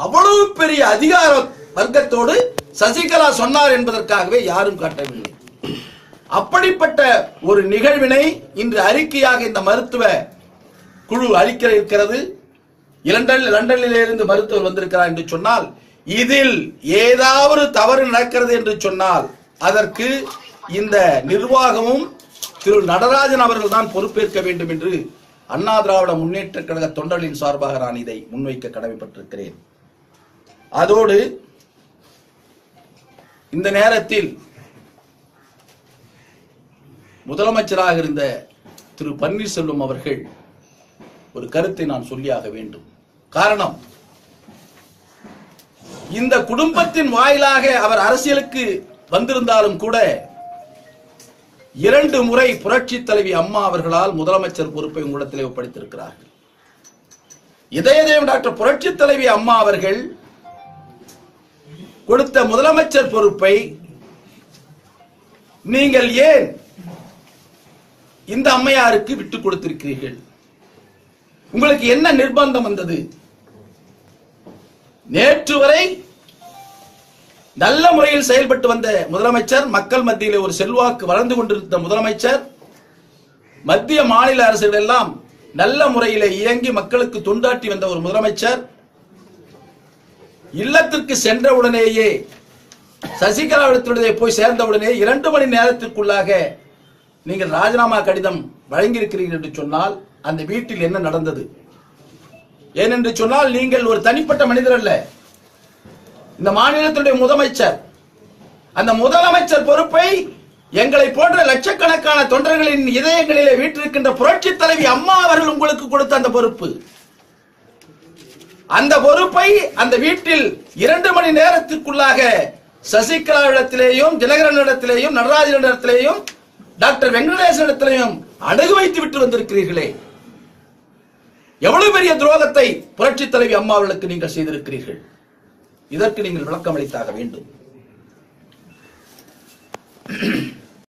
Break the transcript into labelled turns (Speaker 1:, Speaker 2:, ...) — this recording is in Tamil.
Speaker 1: அவ்வளவு பெரிய அதிகார வர்க்கத்தோடு சசிகலா சொன்னார் என்பதற்காகவே யாரும் காட்டவில்லை. அப்படிப்பட்ட ஒரு நிகழ்வினை இன்று அறிக்கையாக இந்த மருத்துவ குழு அளிக்க இருக்கிறது. லண்டனில் இருந்து மருத்துவர் வந்திருக்கிறார் என்று சொன்னால், இதில் ஏதாவது தவறு நடக்கிறது என்று சொன்னால் அதற்கு இந்த நிர்வாகமும் திரு நடராஜன் அவர்கள் தான் பொறுப்பேற்க வேண்டும் என்று அண்ணா திராவிட முன்னேற்ற கழக தொண்டர்களின் சார்பாக நான் இதை முன்வைக்க கடமைப்பட்டிருக்கிறேன். அதோடு இந்த நேரத்தில் முதலமைச்சராக இருந்த திரு பன்னீர்செல்வம் அவர்கள் ஒரு கருத்தை நான் சொல்லியாக வேண்டும். காரணம், இந்த குடும்பத்தின் வாயிலாக அவர் அரசியலுக்கு வந்திருந்தாலும் கூட 2 முறை புரட்சி தலைவி அம்மா அவர்களால் முதலமைச்சர் பொறுப்பை உங்களிடத்திலே ஒப்படைத்திருக்கிறார்கள். இதயதேவம் டாக்டர் புரட்சி தலைவி அம்மா அவர்கள் கொடுத்த முதலமைச்சர் பொறுப்பை நீங்கள் ஏன் இந்த அம்மையாருக்கு விட்டுக் கொடுத்திருக்கிறீர்கள்? உங்களுக்கு என்ன நிர்பந்தம் வந்தது? நேற்று வரை நல்ல முறையில் செயல்பட்டு வந்த முதலமைச்சர், மக்கள் மத்தியில் ஒரு செல்வாக்கு வளர்ந்து கொண்டிருந்த முதலமைச்சர், மத்திய மாநில அரசுகள் எல்லாம் நல்ல முறையில் இயங்கி மக்களுக்கு தொண்டாற்றி வந்த ஒரு முதலமைச்சர், இல்லத்திற்கு சென்றவுடனேயே சசிகலாவிடத்திலே போய் சேர்ந்தவுடனே 2 மணி நேரத்திற்குள்ளாக நீங்கள் ராஜினாமா கடிதம் வழங்கியிருக்கிறீர்கள் என்று சொன்னால் அந்த வீட்டில் என்ன நடந்தது? ஏனென்று சொன்னால் நீங்கள் ஒரு தனிப்பட்ட மனிதர் அல்ல, இந்த மாநிலத்தினுடைய முதலமைச்சர். அந்த முதலமைச்சர் பொறுப்பை எங்களை போன்ற லட்சக்கணக்கான தொண்டர்களின் இதயங்களிலே வீற்றிருக்கின்ற புரட்சி தலைவி அம்மா அவர்கள் உங்களுக்கு கொடுத்த அந்த பொறுப்பு, அந்த பொறுப்பை அந்த வீட்டில் 2 மணி நேரத்திற்குள்ளாக சசிகலாவிடத்திலேயும், தினகரனிடத்திலேயும், நடராஜனிடத்திலேயும், டாக்டர் வெங்கடேசனிடத்திலேயும் அடகு வைத்து விட்டு வந்திருக்கிறீர்களே, எவ்வளவு பெரிய துரோகத்தை புரட்சி தலைவி அம்மா அவர்களுக்கு நீங்கள் செய்திருக்கிறீர்கள். இதற்கு நீங்கள் விளக்கம் அளித்தாக வேண்டும்.